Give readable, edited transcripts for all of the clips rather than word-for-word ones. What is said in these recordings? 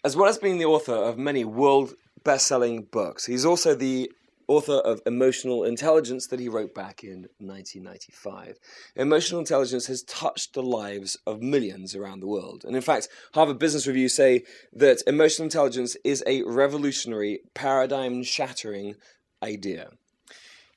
As well as being the author of many world best-selling books, he's also the author of Emotional Intelligence that he wrote back in 1995. Emotional intelligence has touched the lives of millions around the world. And in fact, Harvard Business Review say that emotional intelligence is a revolutionary, paradigm-shattering idea.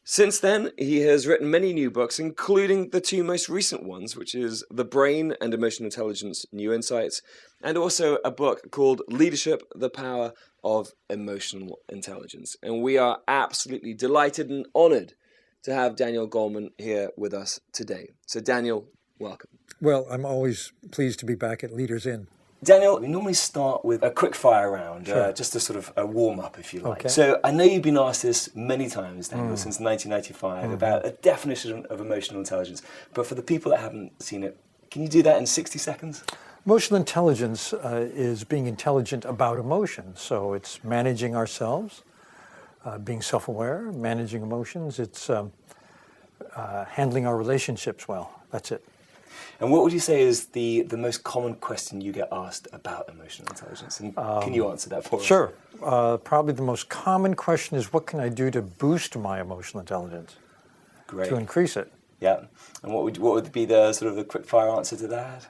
Since then, he has written many new books, including the two most recent ones, which is The Brain and Emotional Intelligence, New Insights, and also a book called Leadership, The Power of Emotional Intelligence. And we are absolutely delighted and honored to have Daniel Goleman here with us today. So Daniel, welcome. Well, I'm always pleased to be back at LeadersIn. Daniel, we normally start with a quick fire round, Sure. Just a sort of a warm-up, if you like. Okay. So I know you've been asked this many times, Daniel, since 1995, about a definition of emotional intelligence. But for the people that haven't seen it, can you do that in 60 seconds? Emotional intelligence is being intelligent about emotions. So it's managing ourselves, being self-aware, managing emotions. It's handling our relationships well. That's it. And what would you say is the most common question you get asked about emotional intelligence? And can you answer that for us? Sure. Probably the most common question is, what can I do to boost my emotional intelligence? Great. To increase it? Yeah. And what would be the sort of the quick fire answer to that?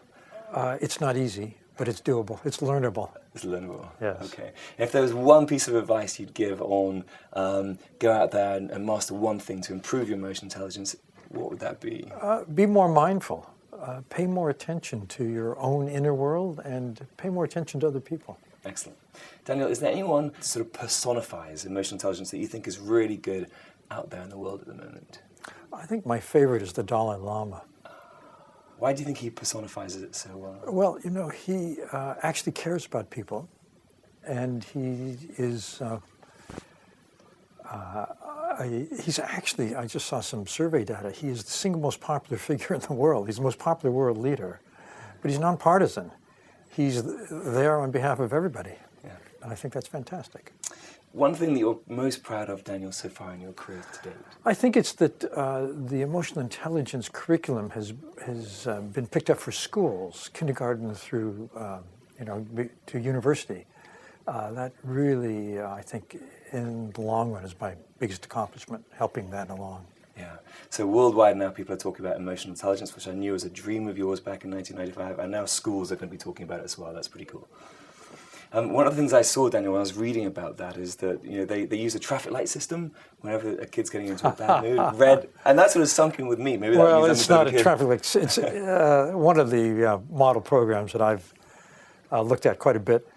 It's not easy, but it's doable. It's learnable. It's learnable. Yes. Okay. If there was one piece of advice you'd give on go out there and master one thing to improve your emotional intelligence, what would that be? Be more mindful. Pay more attention to your own inner world and pay more attention to other people. Excellent. Daniel, is there anyone that sort of personifies emotional intelligence that you think is really good out there in the world at the moment? I think my favorite is the Dalai Lama. Why do you think he personifies it so well? Well, you know, he actually cares about people, and he is, he's actually, I just saw some survey data, he is the single most popular figure in the world. He's the most popular world leader, but he's nonpartisan. He's there on behalf of everybody, and I think that's fantastic. One thing that you're most proud of, Daniel, so far in your career to date? I think it's that the emotional intelligence curriculum has been picked up for schools, kindergarten through to university. That really, I think, in the long run, is my biggest accomplishment, helping that along. Yeah. So worldwide now, people are talking about emotional intelligence, which I knew was a dream of yours back in 1995, and now schools are going to be talking about it as well. That's pretty cool. One of the things I saw, Daniel, when I was reading about that is that they use a traffic light system whenever a kid's getting into a bad mood, red, and that sort of sunk in with me. Maybe that well, it's not a traffic light. It's one of the model programs that I've looked at quite a bit,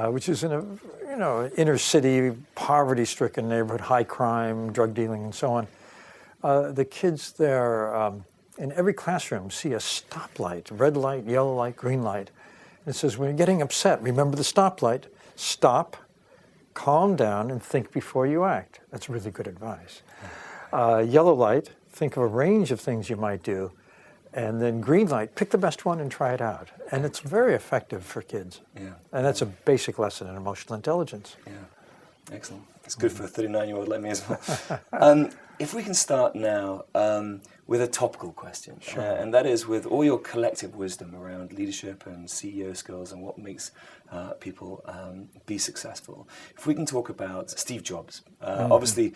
which is in a inner city, poverty-stricken neighborhood, high crime, drug dealing, and so on. The kids there in every classroom see a stoplight, red light, yellow light, green light. It says, when you're getting upset, remember the stoplight, stop, calm down, and think before you act. That's really good advice. Yellow light, think of a range of things you might do. And then green light, pick the best one and try it out. And it's very effective for kids. Yeah. And that's a basic lesson in emotional intelligence. Yeah, excellent. It's good for a 39-year-old like me as well. If we can start now with a topical question, sure. And that is, with all your collective wisdom around leadership and CEO skills and what makes people be successfarail, if we can talk about Steve Jobs. Obviously,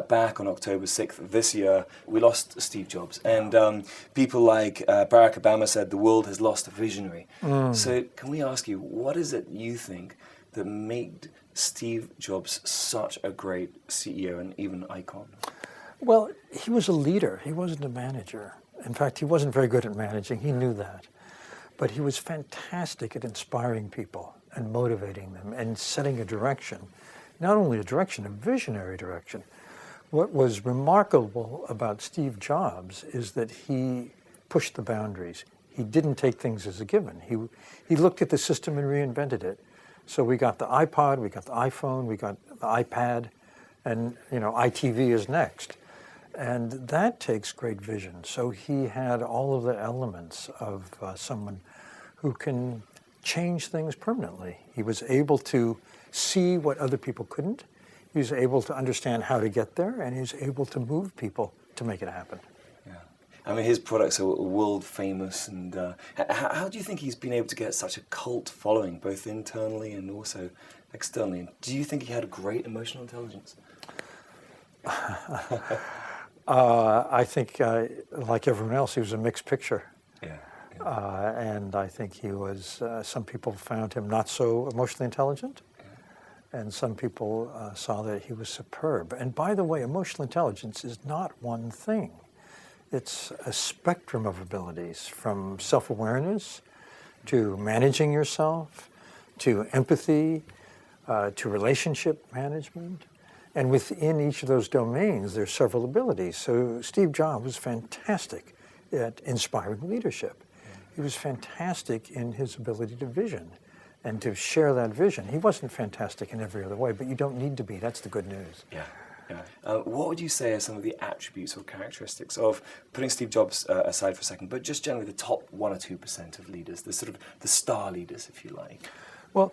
back on October 6th this year, we lost Steve Jobs. And people like Barack Obama said the world has lost a visionary. So can we ask you, what is it you think that made Steve Jobs such a great CEO and even icon? Well, he was a leader. He wasn't a manager. In fact, he wasn't very good at managing. He knew that. But he was fantastic at inspiring people and motivating them and setting a direction. Not only a direction, a visionary direction. What was remarkable about Steve Jobs is that he pushed the boundaries. He didn't take things as a given. He looked at the system and reinvented it. So we got the iPod, we got the iPhone, we got the iPad, and ITV is next. And that takes great vision. So he had all of the elements of someone who can change things permanently. He was able to see what other people couldn't. He was able to understand how to get there, and he was able to move people to make it happen. Yeah. I mean, his products are world famous, and how do you think he's been able to get such a cult following, both internally and also externally? Do you think he had a great emotional intelligence? I think, like everyone else, he was a mixed picture. Yeah. And I think he was, some people found him not so emotionally intelligent, and some people saw that he was superb. And by the way, emotional intelligence is not one thing. It's a spectrum of abilities, from self-awareness to managing yourself, to empathy, to relationship management. And within each of those domains, there's several abilities. So Steve Jobs was fantastic at inspiring leadership. He was fantastic in his ability to vision and to share that vision. He wasn't fantastic in every other way, but you don't need to be. That's the good news. Yeah. What would you say are some of the attributes or characteristics of, putting Steve Jobs aside for a second, but just generally the top 1 or 2% of leaders, the sort of the star leaders, if you like? Well,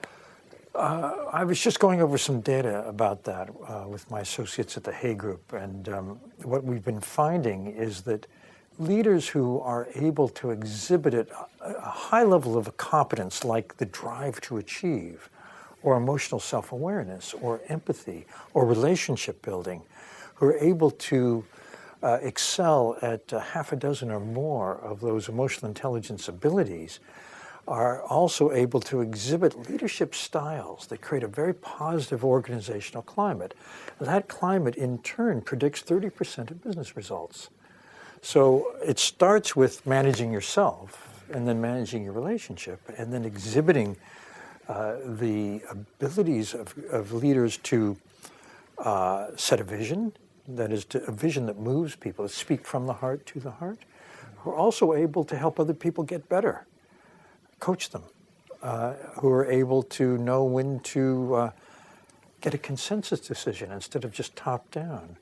I was just going over some data about that with my associates at the Hay Group, and what we've been finding is that leaders who are able to exhibit a high level of competence, like the drive to achieve, or emotional self-awareness, or empathy, or relationship building, who are able to excel at half a dozen or more of those emotional intelligence abilities, are also able to exhibit leadership styles that create a very positive organizational climate. That climate, in turn, predicts 30% of business results. So it starts with managing yourself, and then managing your relationship, and then exhibiting the abilities of leaders to set a vision, that is, a vision that moves people, to speak from the heart to the heart, who are also able to help other people get better, coach them, who are able to know when to get a consensus decision instead of just top down,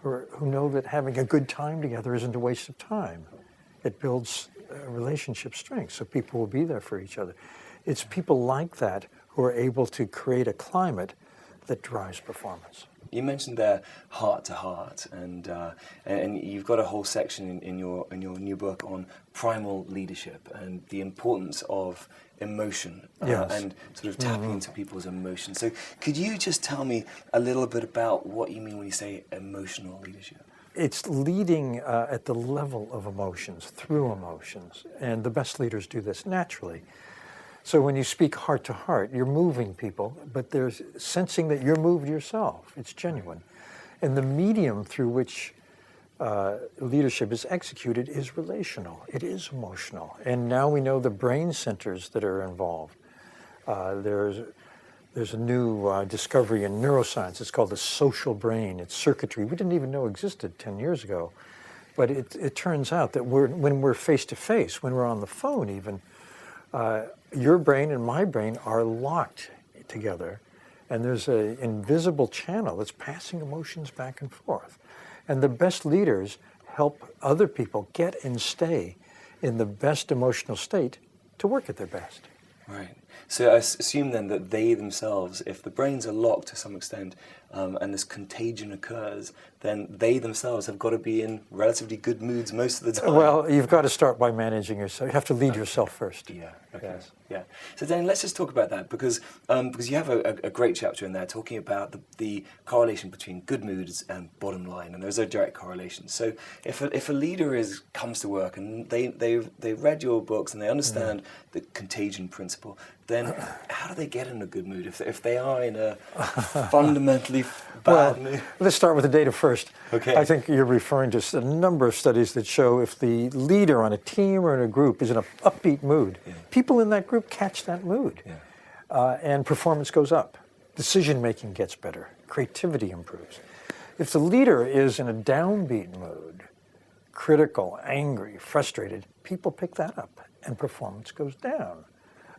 who know that having a good time together isn't a waste of time. It builds relationship strength, so people will be there for each other. It's people like that who are able to create a climate that drives performance. You mentioned there heart to heart, and you've got a whole section in your new book on primal leadership and the importance of emotion, Yes. and sort of tapping into people's emotions. So could you just tell me a little bit about what you mean when you say emotional leadership? It's leading at the level of emotions, through emotions, and the best leaders do this naturally. So when you speak heart to heart, you're moving people, but there's sensing that you're moved yourself. It's genuine. And the medium through which leadership is executed is relational. It is emotional. And now we know the brain centers that are involved. There's a new discovery in neuroscience. It's called the social brain. It's circuitry we didn't even know existed 10 years ago. But it turns out that when we're face-to-face, when we're on the phone even, your brain and my brain are locked together, and there's an invisible channel that's passing emotions back and forth. And the best leaders help other people get and stay in the best emotional state to work at their best. Right. So I assume then that they themselves, if the brains are locked to some extent, and this contagion occurs, then they themselves have got to be in relatively good moods most of the time. Well, you've got to start by managing yourself. You have to lead yourself first. Yeah. Okay. Yes. Yeah. So then let's just talk about that, because you have a great chapter in there talking about the correlation between good moods and bottom line, and there's a direct correlation. So if a leader comes to work and they've read your books and they understand the contagion principle, then how do they get in a good mood if they are in a fundamentally bad mood? Let's start with the data first. Okay. I think you're referring to a number of studies that show if the leader on a team or in a group is in an upbeat mood, people in that group catch that mood, and performance goes up. Decision-making gets better. Creativity improves. If the leader is in a downbeat mood, critical, angry, frustrated, people pick that up and performance goes down.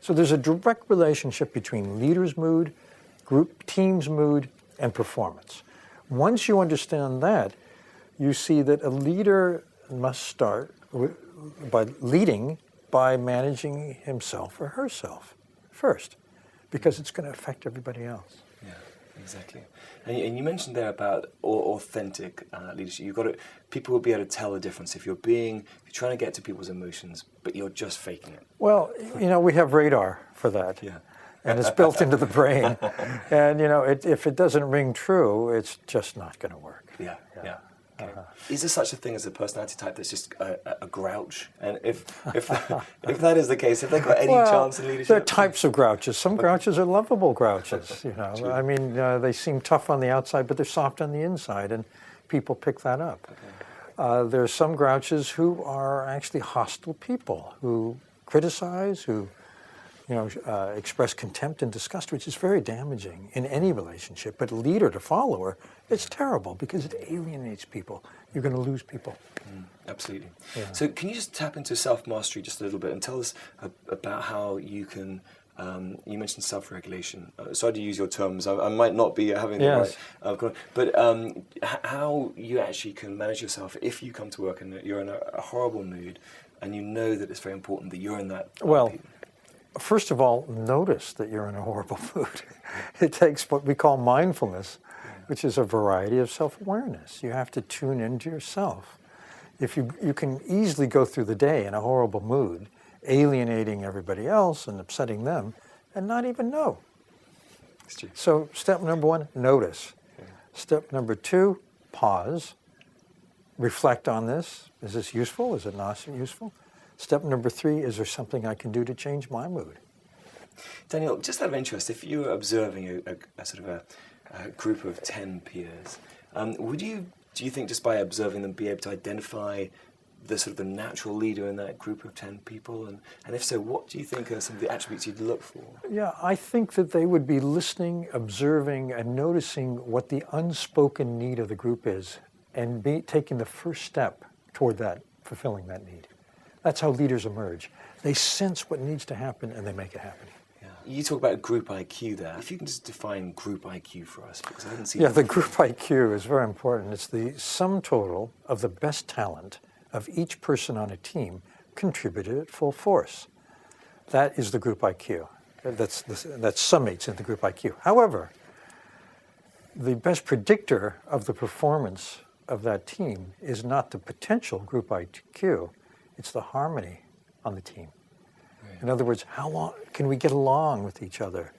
So there's a direct relationship between leader's mood, group team's mood, and performance. Once you understand that, you see that a leader must start by leading by managing himself or herself first, because it's going to affect everybody else. Exactly. And you mentioned there about authentic leadership. You've got to, people will be able to tell the difference if you're trying to get to people's emotions, but you're just faking it. Well, we have radar for that. Yeah. And it's built into the brain. And, if it doesn't ring true, it's just not going to work. Yeah. Okay. Is there such a thing as a personality type that's just a grouch? And if that is the case, have they got any chance in leadership? There are types of grouches. Some grouches are lovable grouches. I mean, they seem tough on the outside, but they're soft on the inside, and people pick that up. Okay. There are some grouches who are actually hostile people, who criticize, who express contempt and disgust, which is very damaging in any relationship. But leader to follower, it's terrible because it alienates people. You're going to lose people. Absolutely. Yeah. So can you just tap into self-mastery just a little bit and tell us about how you can, you mentioned self-regulation. Sorry to use your terms. I might not be having the right, but how you actually can manage yourself if you come to work and you're in a horrible mood and you know that it's very important that you're in that. First of all, notice that you're in a horrible mood. It takes what we call mindfulness, which is a variety of self-awareness. You have to tune into yourself. If you can easily go through the day in a horrible mood, alienating everybody else and upsetting them, and not even know. So step number 1, notice. Step number 2, pause. Reflect on this. Is this useful? Is it not useful? Step number 3, is there something I can do to change my mood? Daniel, just out of interest, if you were observing a sort of a group of 10 peers, do you think just by observing them be able to identify the sort of the natural leader in that group of 10 people? And if so, what do you think are some of the attributes you'd look for? Yeah, I think that they would be listening, observing, and noticing what the unspoken need of the group is, and taking the first step toward that, fulfilling that need. That's how leaders emerge. They sense what needs to happen and they make it happen. Yeah. You talk about group IQ there. If you can just define group IQ for us, because I haven't seen. Yeah, the group IQ is very important. It's the sum total of the best talent of each person on a team contributed at full force. That is the group IQ. That summates into group IQ. However, the best predictor of the performance of that team is not the potential group IQ. It's the harmony on the team. Right. In other words, how long can we get along with each other?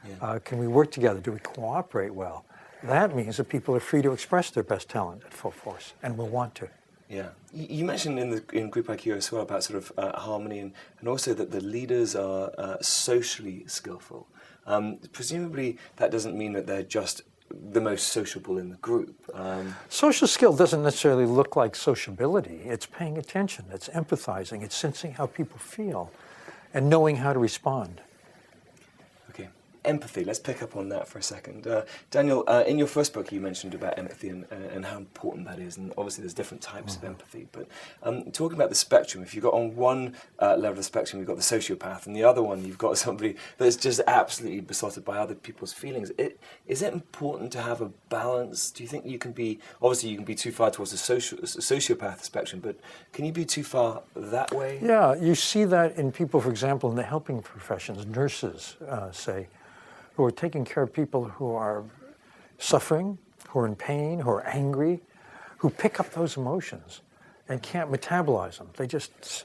Yeah. Can we work together? Do we cooperate well? That means that people are free to express their best talent at full force and will want to. Yeah. You mentioned in Group IQ as well about sort of harmony and also that the leaders are socially skillful. Presumably that doesn't mean that they're just the most sociable in the group. Social skill doesn't necessarily look like sociability. It's paying attention, it's empathizing, it's sensing how people feel and knowing how to respond. Okay. Empathy, let's pick up on that for a second. Daniel, in your first book you mentioned about empathy and how important that is, and obviously there's different types of empathy, but talking about the spectrum, if you've got on one level of the spectrum you've got the sociopath, and the other one you've got somebody that's just absolutely besotted by other people's feelings. Is it important to have a balance? Do you think you can be, obviously you can be too far towards the sociopath spectrum, but can you be too far that way? Yeah, you see that in people, for example, in the helping professions, nurses, say, who are taking care of people who are suffering, who are in pain, who are angry, who pick up those emotions and can't metabolize them. They just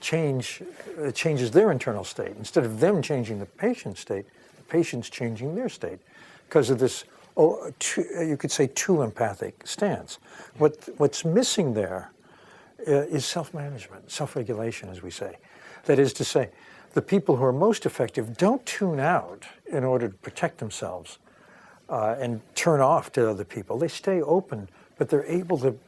it changes their internal state. Instead of them changing the patient's state, the patient's changing their state because of this, you could say, too empathic stance. What's missing there is self-management, self-regulation, as we say. That is to say, the people who are most effective don't tune out in order to protect themselves and turn off to other people. They stay open, but they're able to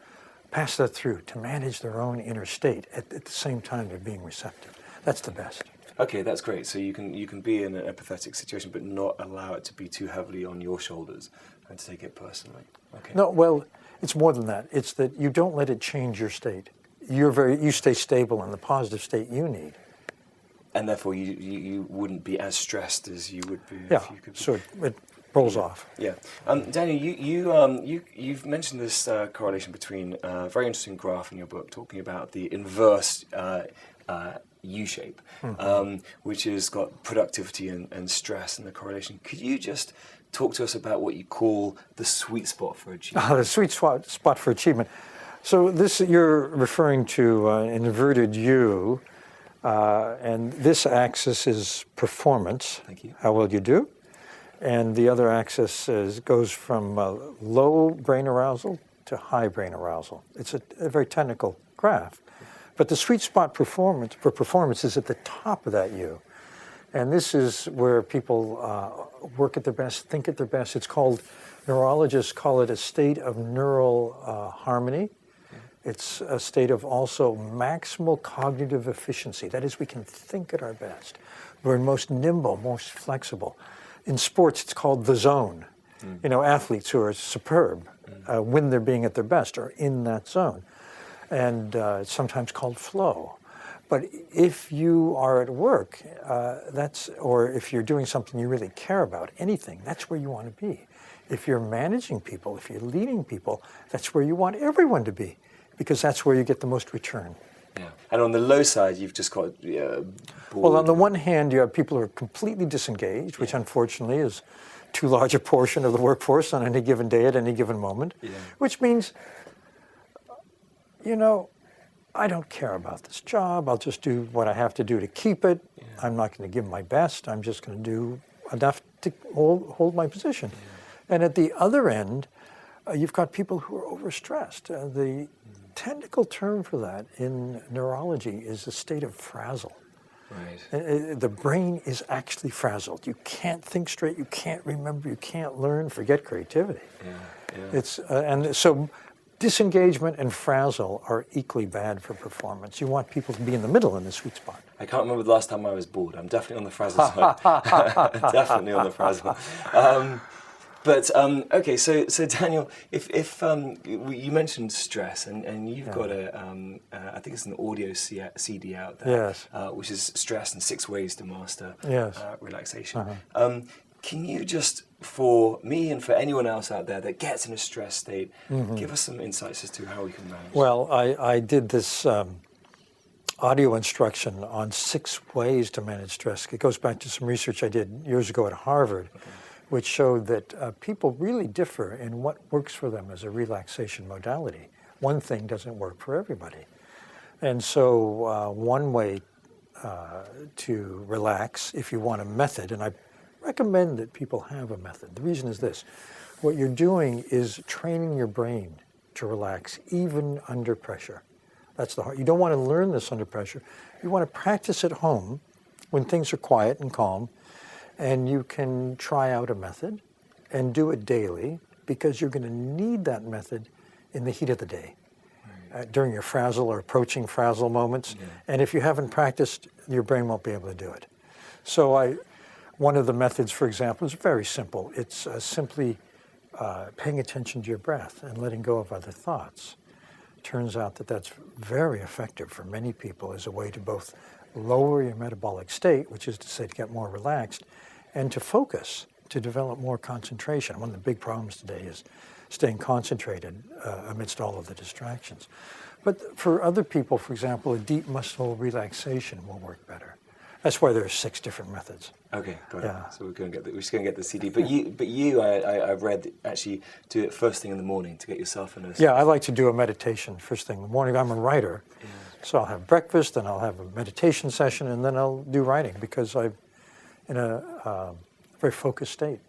pass that through, to manage their own inner state at the same time they're being receptive. That's the best. Okay, that's great. So you can be in an empathetic situation, but not allow it to be too heavily on your shoulders and to take it personally. Okay. No, well, it's more than that. It's that you don't let it change your state. You stay stable in the positive state you need. And therefore, you wouldn't be as stressed as you would be yeah, if you could be. So it rolls off. Yeah. Daniel, you've mentioned this correlation between a very interesting graph in your book talking about the inverse U-shape, which has got productivity and stress and the correlation. Could you just talk to us about what you call the sweet spot for achievement. The sweet spot for achievement. So this you're referring to an inverted U, and this axis is performance. Thank you. How well you do. And the other axis goes from low brain arousal to high brain arousal. It's a very technical graph. But the sweet spot for performance is at the top of that U. And this is where people work at their best, think at their best. It's called, neurologists call it a state of neural harmony. It's a state of also maximal cognitive efficiency. That is, we can think at our best. We're most nimble, most flexible. In sports, it's called the zone. You know, athletes who are superb, when they're being at their best, are in that zone. And it's sometimes called flow. But if you are at work, or if you're doing something you really care about, anything, that's where you want to be. If you're managing people, if you're leading people, that's where you want everyone to be, because that's where you get the most return. Yeah. And on the low side, you've just got bored. Well, on the one hand, you have people who are completely disengaged, which unfortunately is too large a portion of the workforce on any given day at any given moment, which means, you know, I don't care about this job. I'll just do what I have to do to keep it. I'm not going to give my best. I'm just going to do enough to hold my position. And at the other end, you've got people who are overstressed. The technical term for that in neurology is a state of frazzle. Right. The brain is actually frazzled. You can't think straight. You can't remember. You can't learn. Forget creativity. It's and so disengagement and frazzle are equally bad for performance. You want people to be in the middle in the sweet spot. I can't remember the last time I was bored. I'm definitely on the frazzle side. Definitely on the frazzle. But okay, so Daniel, if you mentioned stress, and you've got I think it's an audio CD out there, which is Stress and 6 Ways to Master Relaxation. Can you just, for me and for anyone else out there that gets in a stress state, give us some insights as to how we can manage? Well, I did this audio instruction on 6 ways to manage stress. It goes back to some research I did years ago at Harvard. Which showed that people really differ in what works for them as a relaxation modality. One thing doesn't work for everybody. And so one way to relax, if you want a method, and I recommend that people have a method. The reason is this. What you're doing is training your brain to relax even under pressure. That's the hard. You don't want to learn this under pressure. You want to practice at home when things are quiet and calm. And you can try out a method and do it daily, because you're going to need that method in the heat of the day, during your frazzle or approaching frazzle moments. And if you haven't practiced, your brain won't be able to do it. So one of the methods, for example, is very simple. It's simply paying attention to your breath and letting go of other thoughts. Turns out that that's very effective for many people as a way to both lower your metabolic state, which is to say to get more relaxed, and to focus, to develop more concentration. One of the big problems today is staying concentrated amidst all of the distractions. But for other people, for example, a deep muscle relaxation will work better. That's why there are 6 different methods. Okay, got it. So we're just going to get the CD. But you, I've read, actually do it first thing in the morning to get yourself in a... Yeah, I like to do a meditation first thing in the morning. I'm a writer. So I'll have breakfast, and I'll have a meditation session, and then I'll do writing, because I'm in a very focused state.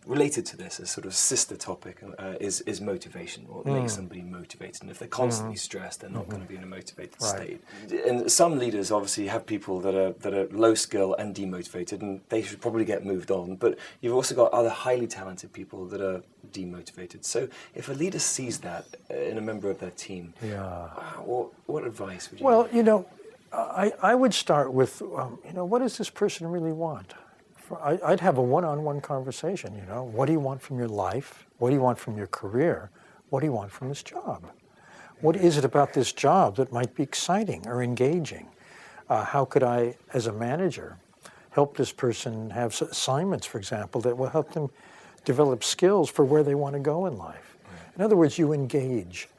Related to this, a sort of sister topic is motivation, or what makes somebody motivated. And if they're constantly stressed, they're not going to be in a motivated state. And some leaders obviously have people that are low skill and demotivated, and they should probably get moved on. But you've also got other highly talented people that are demotivated. So if a leader sees that in a member of their team, what advice would you give? Well, you know, I would start with, what does this person really want? I'd have a one-on-one conversation, What do you want from your life? What do you want from your career? What do you want from this job? What is it about this job that might be exciting or engaging? How could I, as a manager, help this person have assignments, for example, that will help them develop skills for where they want to go in life? In other words, you engage,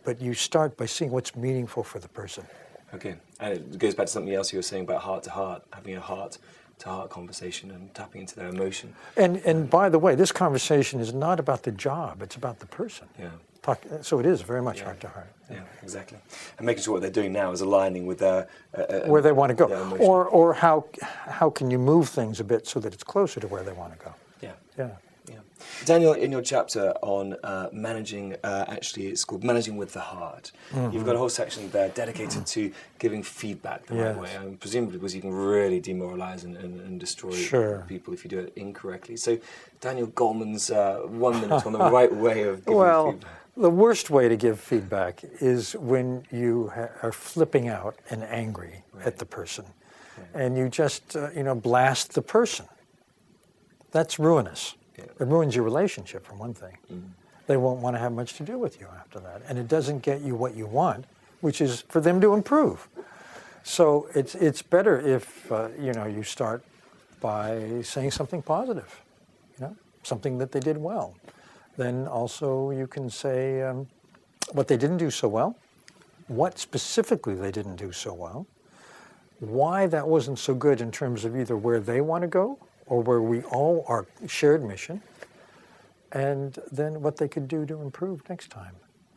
but you start by seeing what's meaningful for the person. Okay, and it goes back to something else you were saying about heart to heart, having a heart heart conversation and tapping into their emotion. And by the way, this conversation is not about the job, it's about the person. Yeah. So it is very much heart to heart. Yeah, exactly. And making sure what they're doing now is aligning with their where they want to go, emotion. or how can you move things a bit so that it's closer to where they want to go. Yeah. Yeah. Yeah. Daniel, in your chapter on managing, actually it's called Managing with the Heart, you've got a whole section there dedicated to giving feedback the right way, presumably because you can really demoralize and destroy people if you do it incorrectly. So Daniel Goleman's 1 minute on the right way of giving feedback. The worst way to give feedback is when you are flipping out and angry at the person, and you just blast the person. That's ruinous. Yeah. It ruins your relationship, for one thing. They won't want to have much to do with you after that, and it doesn't get you what you want, which is for them to improve. So it's better if you start by saying something positive, something that they did well. Then also you can say what they didn't do so well, what specifically they didn't do so well, why that wasn't so good in terms of either where they want to go or where we all are shared mission, and then what they could do to improve next time.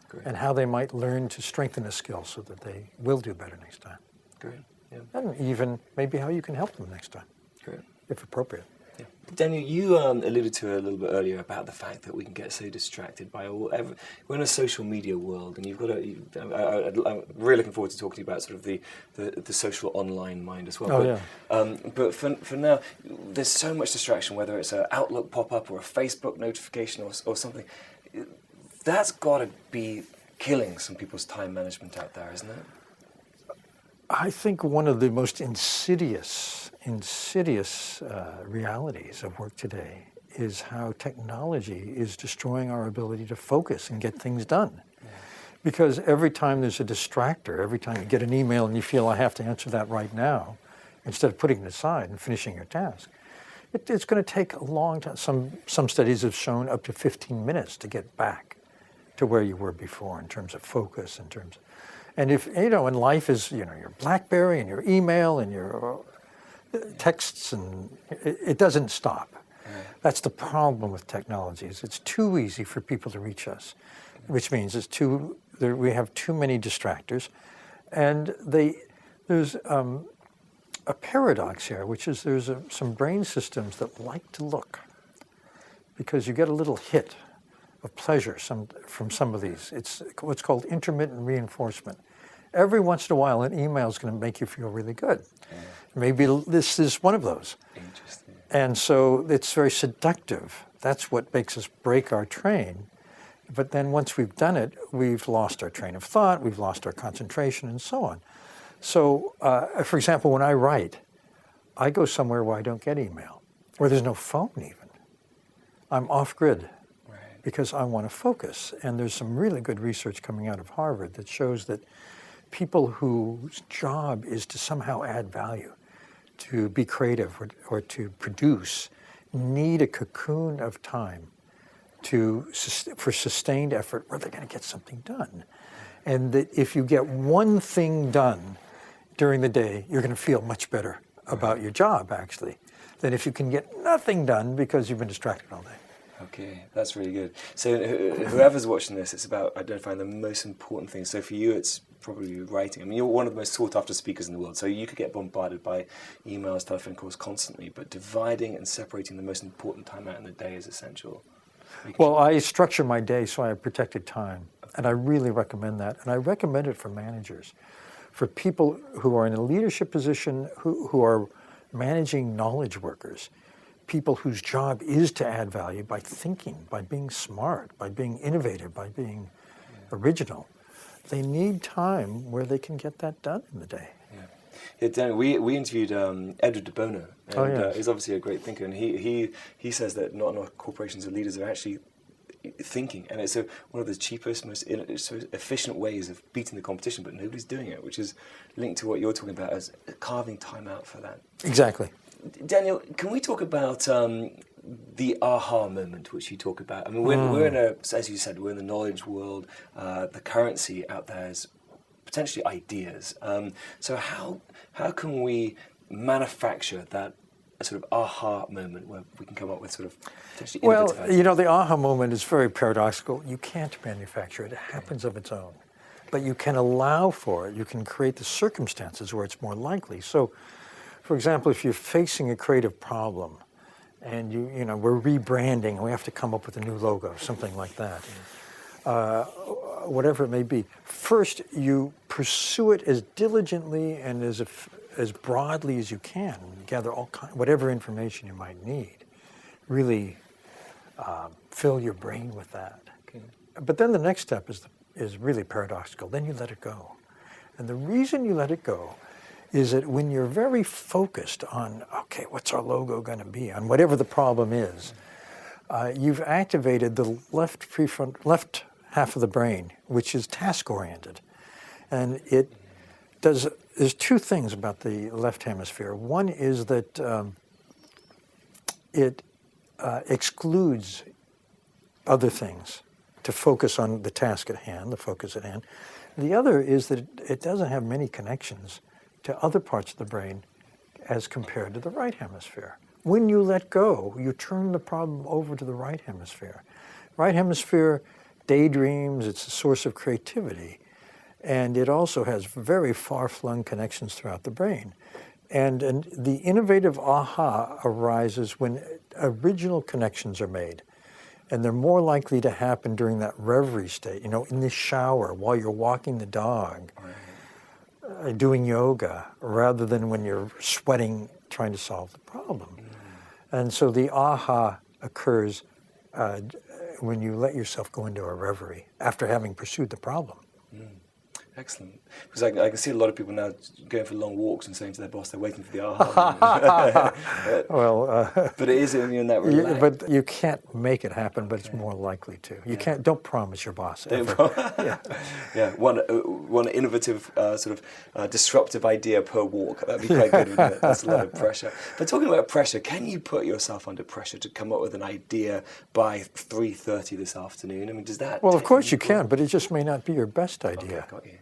Great. And how they might learn to strengthen a skill so that they will do better next time. Great. Yeah. And even maybe how you can help them next time. Great. If appropriate. Yeah. Daniel, you alluded to a little bit earlier about the fact that we can get so distracted by we're in a social media world, and you've got I'm really looking forward to talking to you about sort of the social online mind as well. But for now, there's so much distraction, whether it's an Outlook pop-up or a Facebook notification or something. That's got to be killing some people's time management out there, isn't it? I think one of the most insidious realities of work today is how technology is destroying our ability to focus and get things done. Yeah. Because every time there's a distractor, every time you get an email and you feel I have to answer that right now, instead of putting it aside and finishing your task, it's going to take a long time. Some studies have shown up to 15 minutes to get back to where you were before in terms of focus, and if, and life is, your BlackBerry and your email and your texts, and it doesn't stop. That's the problem with technology, is it's too easy for people to reach us, which means we have too many distractors, and there's a paradox here, which is there's some brain systems that like to look, because you get a little hit of pleasure from some of these. It's what's called intermittent reinforcement. Every once in a while, an email is going to make you feel really good. Maybe this is one of those. Interesting. And so it's very seductive. That's what makes us break our train. But then once we've done it, we've lost our train of thought, we've lost our concentration, and so on. So, for example, when I write, I go somewhere where I don't get email, where there's no phone even. I'm off-grid. Because I want to focus. And there's some really good research coming out of Harvard that shows that people whose job is to somehow add value, to be creative or to produce, need a cocoon of time for sustained effort where they're going to get something done. And that if you get one thing done during the day, you're going to feel much better about your job, actually, than if you can get nothing done because you've been distracted all day. Okay, that's really good. So whoever's watching this, it's about identifying the most important things. So for you, it's probably writing. I mean, you're one of the most sought-after speakers in the world, so you could get bombarded by emails, telephone calls constantly, but dividing and separating the most important time out in the day is essential. Well, I structure my day so I have protected time, and I really recommend that. And I recommend it for managers, for people who are in a leadership position, who are managing knowledge workers, people whose job is to add value by thinking, by being smart, by being innovative, by being original. They need time where they can get that done in the day. Dan, we interviewed Edward de Bono, and he's obviously a great thinker, and he says that not enough corporations or leaders are actually thinking, and it's one of the cheapest, most efficient ways of beating the competition, but nobody's doing it, which is linked to what you're talking about as carving time out for that. Exactly. Daniel, can we talk about the aha moment, which you talk about? I mean, we're in as you said, we're in the knowledge world. The currency out there is potentially ideas. So how can we manufacture that a sort of aha moment where we can come up with sort of potentially Well, innovative ideas? the aha moment is very paradoxical. You can't manufacture it. It happens of its own. But you can allow for it. You can create the circumstances where it's more likely. So, for example, if you're facing a creative problem and we're rebranding and we have to come up with a new logo, something like that, whatever it may be, first you pursue it as diligently and as broadly as you can, gather whatever information you might need. Really fill your brain with that. Okay. But then the next step is really paradoxical. Then you let it go. And the reason you let it go is that when you're very focused on, okay, what's our logo going to be, on whatever the problem is, you've activated the left half of the brain, which is task-oriented. And there's two things about the left hemisphere. One is that it excludes other things to focus on the task at hand, the focus at hand. The other is that it doesn't have many connections to other parts of the brain as compared to the right hemisphere. When you let go, you turn the problem over to the right hemisphere. Right hemisphere daydreams, it's a source of creativity, and it also has very far-flung connections throughout the brain. And the innovative aha arises when original connections are made. And they're more likely to happen during that reverie state, in the shower, while you're walking the dog, doing yoga, rather than when you're sweating trying to solve the problem. And so the aha occurs when you let yourself go into a reverie after having pursued the problem. Excellent. Because I can see a lot of people now going for long walks and saying to their boss they're waiting for the aha. But it is in that relaxed. But you can't make it happen, but it's more likely to. You can't. Don't promise your boss ever. One innovative disruptive idea per walk. That'd be quite good, wouldn't it? That's a lot of pressure. But talking about pressure, can you put yourself under pressure to come up with an idea by 3:30 this afternoon? I mean, does that? Well, of course you can, but it just may not be your best idea. Okay, got you.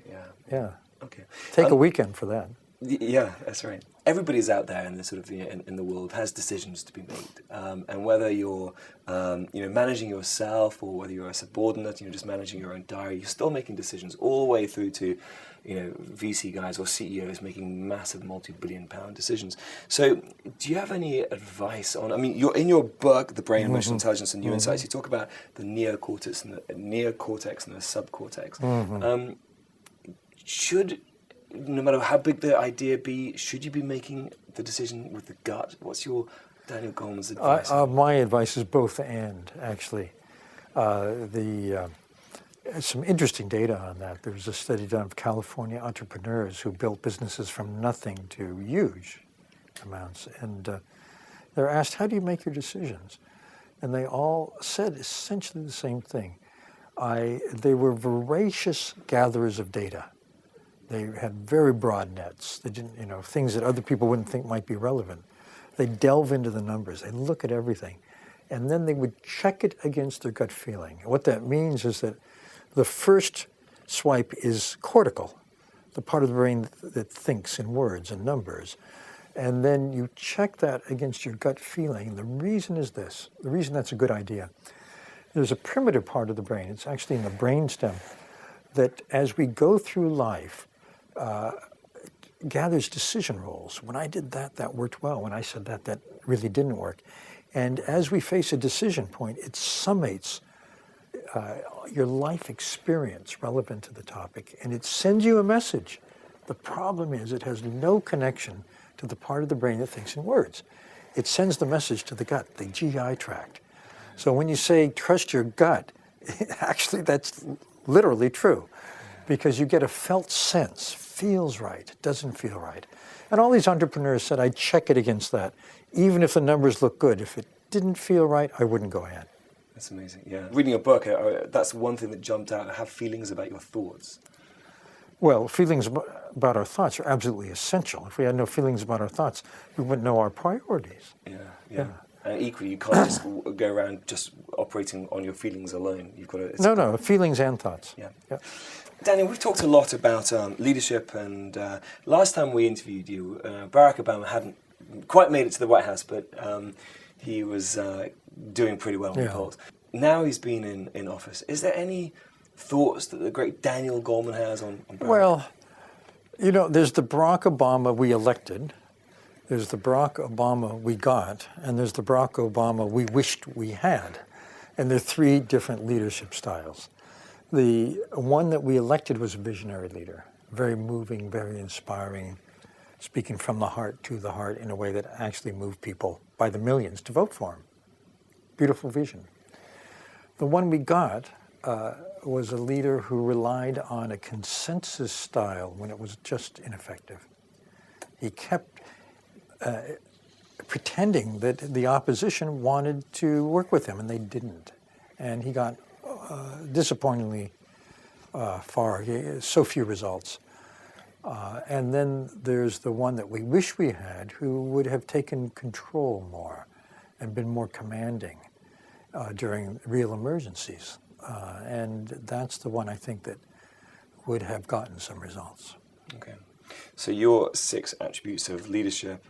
Yeah. Okay. Take a weekend for that. Yeah, that's right. Everybody's out there in the sort of in the world has decisions to be made, and whether you're managing yourself or whether you're a subordinate, just managing your own diary, you're still making decisions all the way through to VC guys or CEOs making massive multi-billion-pound decisions. So, do you have any advice on? I mean, you're in your book, The Brain, Emotional Intelligence, and New Insights. You talk about the neocortex and the subcortex. No matter how big the idea be, should you be making the decision with the gut? What's your Daniel Goleman's advice? My advice is both and, actually. Some interesting data on that. There was a study done of California entrepreneurs who built businesses from nothing to huge amounts. And they're asked, how do you make your decisions? And they all said essentially the same thing. They were voracious gatherers of data. They had very broad nets. They didn't, things that other people wouldn't think might be relevant. They delve into the numbers. They look at everything. And then they would check it against their gut feeling. What that means is that the first swipe is cortical, the part of the brain that thinks in words and numbers. And then you check that against your gut feeling. The reason is this. The reason that's a good idea. There's a primitive part of the brain. It's actually in the brainstem that as we go through life, gathers decision rules. When I did that, that worked well. When I said that, that really didn't work. And as we face a decision point, it summates your life experience relevant to the topic, and it sends you a message. The problem is it has no connection to the part of the brain that thinks in words. It sends the message to the gut, the GI tract. So when you say trust your gut, actually that's literally true, because you get a felt sense. Feels right, doesn't feel right. And all these entrepreneurs said, I'd check it against that. Even if the numbers look good, if it didn't feel right, I wouldn't go ahead. That's amazing, yeah. Reading your book, that's one thing that jumped out. Have feelings about your thoughts. Well, feelings about our thoughts are absolutely essential. If we had no feelings about our thoughts, we wouldn't know our priorities. Yeah. And equally, you can't just go around just operating on your feelings alone. You've got to... No, feelings and thoughts. Yeah. Daniel, we've talked a lot about leadership, and last time we interviewed you, Barack Obama hadn't quite made it to the White House, but he was doing pretty well in the polls. Now he's been in office. Is there any thoughts that the great Daniel Goleman has on Barack? Well, you know, there's the Barack Obama we elected, there's the Barack Obama we got, and there's the Barack Obama we wished we had. And there are three different leadership styles. The one that we elected was a visionary leader, very moving, very inspiring, speaking from the heart to the heart in a way that actually moved people by the millions to vote for him. Beautiful vision. The one we got was a leader who relied on a consensus style when it was just ineffective. He kept pretending that the opposition wanted to work with him, and they didn't. And he got disappointingly far, so few results. And then there's the one that we wish we had, who would have taken control more and been more commanding during real emergencies. And that's the one I think that would have gotten some results. Okay. So your 6 attributes of leadership,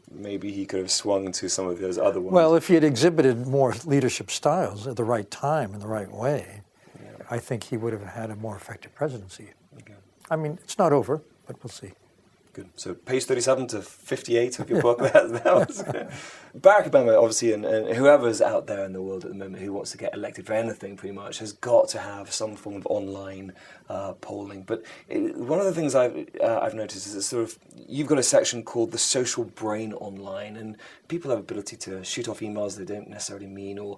maybe he could have swung to some of those other ones. Well, if he had exhibited more leadership styles at the right time in the right way, I think he would have had a more effective presidency. Okay. I mean, it's not over, but we'll see. Good. So page 37 to 58 of your book, that was good. Barack Obama, obviously, and whoever's out there in the world at the moment who wants to get elected for anything, pretty much, has got to have some form of online polling. But one of the things I've noticed is that sort of you've got a section called the social brain online, and people have the ability to shoot off emails they don't necessarily mean, or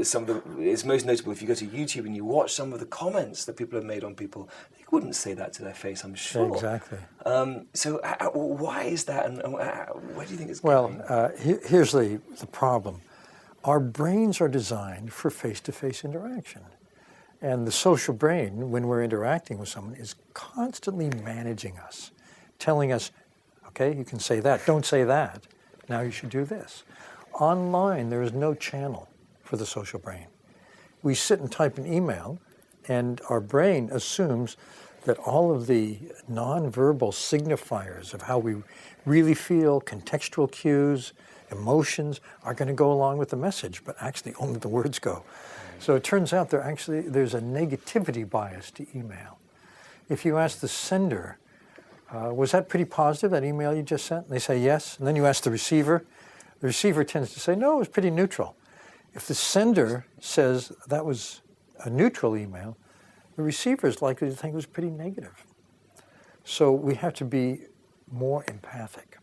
some of the. It's most notable if you go to YouTube and you watch some of the comments that people have made on people. They wouldn't say that to their face, I'm sure. Exactly. So why is that, and where do you think it's going? Well, here's the problem. Our brains are designed for face-to-face interaction. And the social brain, when we're interacting with someone, is constantly managing us, telling us, okay, you can say that, don't say that, now you should do this. Online, there is no channel for the social brain. We sit and type an email, and our brain assumes that all of the nonverbal signifiers of how we really feel, contextual cues, emotions, are going to go along with the message, but actually only the words go. So it turns out there's a negativity bias to email. If you ask the sender, was that pretty positive, that email you just sent? And they say yes. And then you ask the receiver tends to say, no, it was pretty neutral. If the sender says that was a neutral email, the receiver is likely to think it was pretty negative. So we have to be more empathic.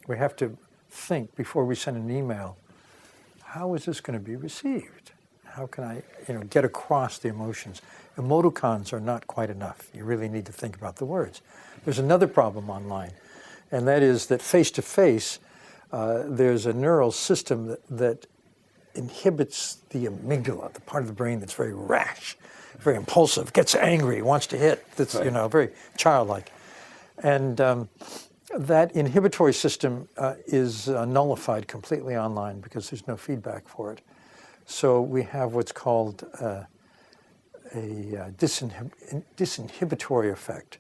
We have to think before we send an email, how is this going to be received? How can I get across the emotions? Emoticons are not quite enough. You really need to think about the words. There's another problem online, and that is that face-to-face, there's a neural system that inhibits the amygdala, the part of the brain that's very rash, very impulsive, gets angry, wants to hit. That's very childlike, and that inhibitory system is nullified completely online because there's no feedback for it. So we have what's called a disinhibitory effect,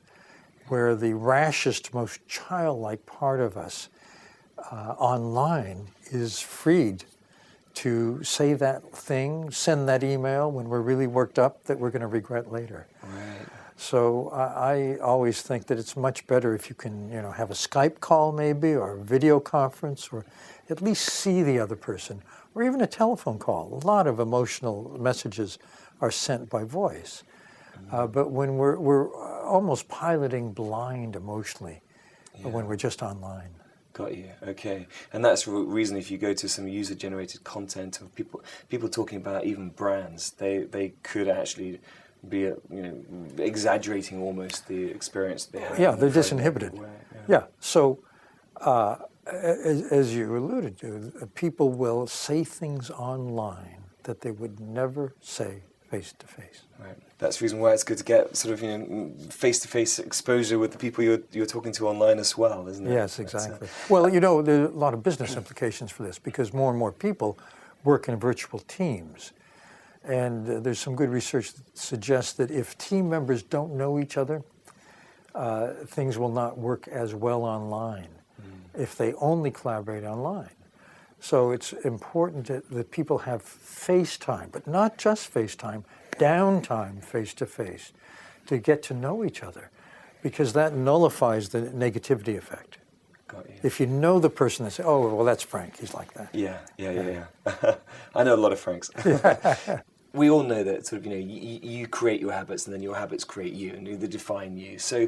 where the rashest, most childlike part of us online is freed to say that thing, send that email when we're really worked up that we're going to regret later. Right. So I always think that it's much better if you can, have a Skype call maybe, or a video conference, or at least see the other person, or even a telephone call. A lot of emotional messages are sent by voice. But when we're almost piloting blind emotionally when we're just online. Got you. Okay, and that's the reason if you go to some user-generated content of people talking about even brands, they could actually be exaggerating almost the experience they have. Yeah, they're disinhibited. Yeah. So as you alluded to, people will say things online that they would never say face-to-face. Right. That's the reason why it's good to get sort of face-to-face exposure with the people you're talking to online as well, isn't it? Yes, exactly. Well, there are a lot of business implications for this because more and more people work in virtual teams. And there's some good research that suggests that if team members don't know each other, things will not work as well online. if they only collaborate online. So it's important that people have face time, but not just face time, downtime face-to-face, to get to know each other, because that nullifies the negativity effect. Got you. If you know the person, they say, oh, well, that's Frank, he's like that. Yeah. I know a lot of Franks. We all know that sort of, you create your habits and then your habits create you and they define you. So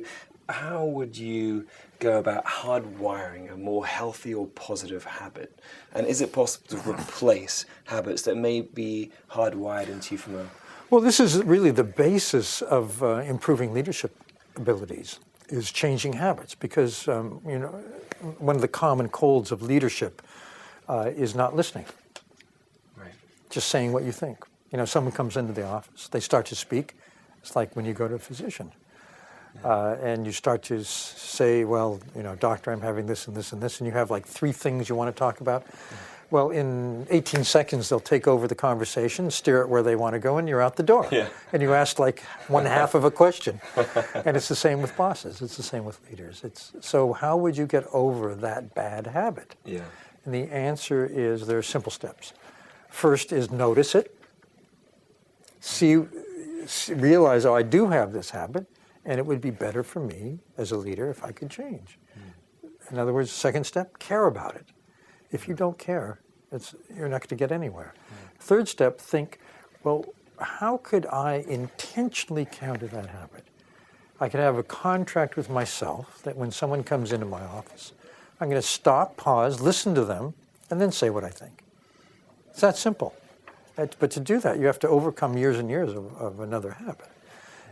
how would you go about hardwiring a more healthy or positive habit? And is it possible to replace habits that may be hardwired into you from a... Well, this is really the basis of improving leadership abilities, is changing habits, because one of the common colds of leadership is not listening. Right. Just saying what you think. Someone comes into the office, they start to speak. It's like when you go to a physician. And you start to say, well, doctor, I'm having this and this and this, and you have like 3 things you want to talk about. Well, in 18 seconds, they'll take over the conversation, steer it where they want to go, and you're out the door. Yeah. And you asked like 1/2 of a question. And it's the same with bosses. It's the same with leaders. So how would you get over that bad habit? Yeah. And the answer is there are simple steps. First is notice it. Realize, I do have this habit, and it would be better for me as a leader if I could change. In other words, second step, care about it. If you don't care, you're not going to get anywhere. Third step, think, well, how could I intentionally counter that habit? I could have a contract with myself that when someone comes into my office, I'm going to stop, pause, listen to them, and then say what I think. It's that simple. But to do that, you have to overcome years and years of another habit.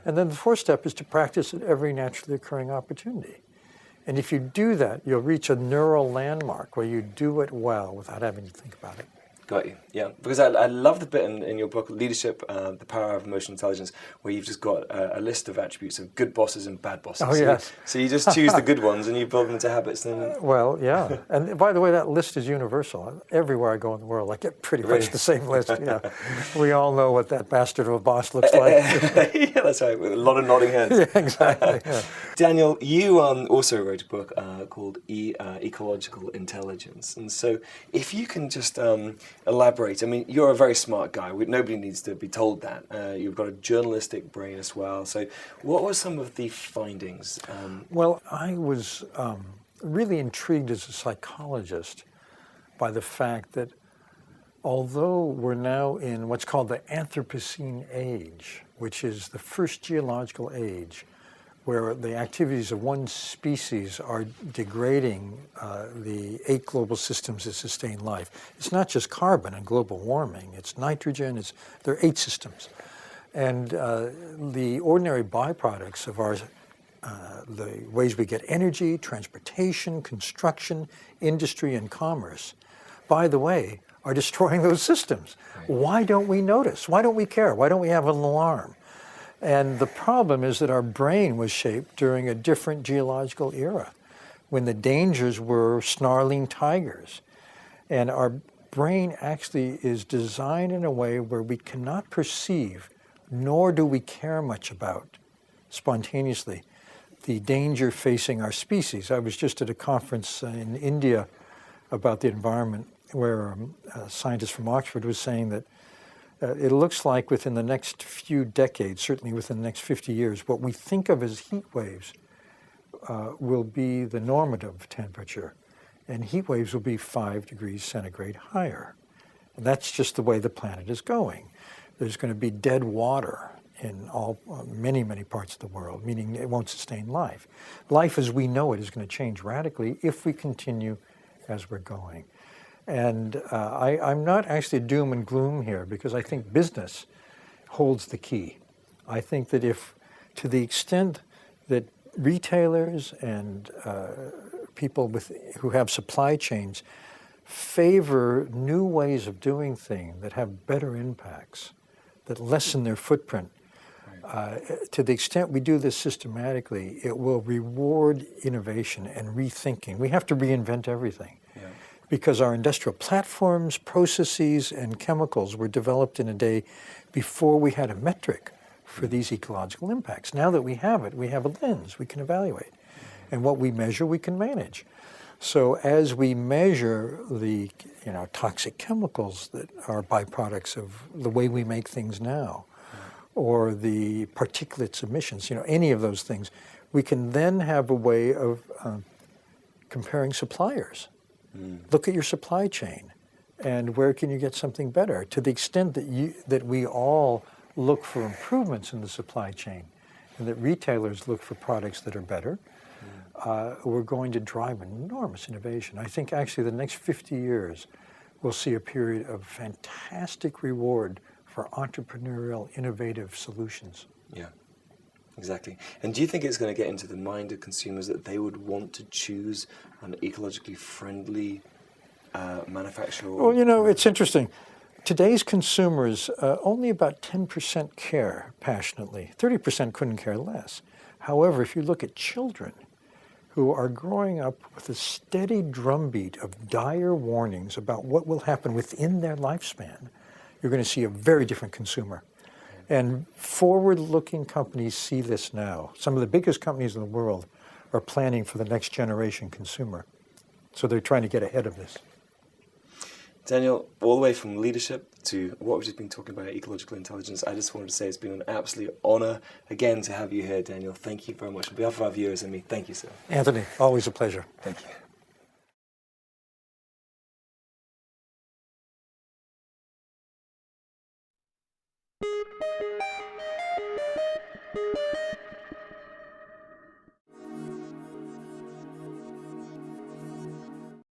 And then the fourth step is to practice at every naturally occurring opportunity. And if you do that, you'll reach a neural landmark where you do it well without having to think about it. Got you, yeah. Because I love the bit in your book, Leadership, The Power of Emotional Intelligence, where you've just got a list of attributes of good bosses and bad bosses. Oh, yes. So you just choose the good ones and you build them into habits. Well, yeah. And by the way, that list is universal. Everywhere I go in the world, I get pretty much the same list. Yeah. We all know what that bastard of a boss looks like. Yeah, that's right, with a lot of nodding heads. Yeah, exactly. Yeah. Daniel, you also wrote a book called Ecological Intelligence. And so if you can just elaborate. I mean, you're a very smart guy. Nobody needs to be told that. You've got a journalistic brain as well. So what were some of the findings? Well, I was really intrigued as a psychologist by the fact that although we're now in what's called the Anthropocene age, which is the first geological age, where the activities of one species are degrading the 8 global systems that sustain life. It's not just carbon and global warming, it's nitrogen, there are 8 systems. And the ordinary byproducts of the ways we get energy, transportation, construction, industry, and commerce, by the way, are destroying those systems. Why don't we notice? Why don't we care? Why don't we have an alarm? And the problem is that our brain was shaped during a different geological era, when the dangers were snarling tigers. And our brain actually is designed in a way where we cannot perceive, nor do we care much about, spontaneously, the danger facing our species. I was just at a conference in India about the environment, where a scientist from Oxford was saying that it looks like within the next few decades, certainly within the next 50 years, what we think of as heat waves will be the normative temperature. And heat waves will be 5 degrees centigrade higher. And that's just the way the planet is going. There's going to be dead water in many, many parts of the world, meaning it won't sustain life. Life as we know it is going to change radically if we continue as we're going. And I'm not actually doom and gloom here, because I think business holds the key. I think that if, to the extent that retailers and people who have supply chains favor new ways of doing things that have better impacts, that lessen their footprint, to the extent we do this systematically, it will reward innovation and rethinking. We have to reinvent everything. Because our industrial platforms, processes, and chemicals were developed in a day before we had a metric for these ecological impacts. Now that we have it, we have a lens we can evaluate. And what we measure, we can manage. So as we measure the toxic chemicals that are byproducts of the way we make things now, or the particulates emissions, any of those things, we can then have a way of comparing suppliers. Look at your supply chain, and where can you get something better? To the extent that we all look for improvements in the supply chain, and that retailers look for products that are better, we're going to drive enormous innovation. I think actually the next 50 years we'll see a period of fantastic reward for entrepreneurial, innovative solutions. Yeah, exactly. And do you think it's going to get into the mind of consumers that they would want to choose an ecologically friendly manufacturer? Well, it's interesting. Today's consumers, only about 10% care passionately. 30% couldn't care less. However, if you look at children who are growing up with a steady drumbeat of dire warnings about what will happen within their lifespan, you're going to see a very different consumer. And forward-looking companies see this now. Some of the biggest companies in the world are planning for the next generation consumer. So they're trying to get ahead of this. Daniel, all the way from leadership to what we've just been talking about, ecological intelligence, I just wanted to say it's been an absolute honor again to have you here, Daniel. Thank you very much. On behalf of our viewers and me, thank you, sir. Anthony, always a pleasure. Thank you.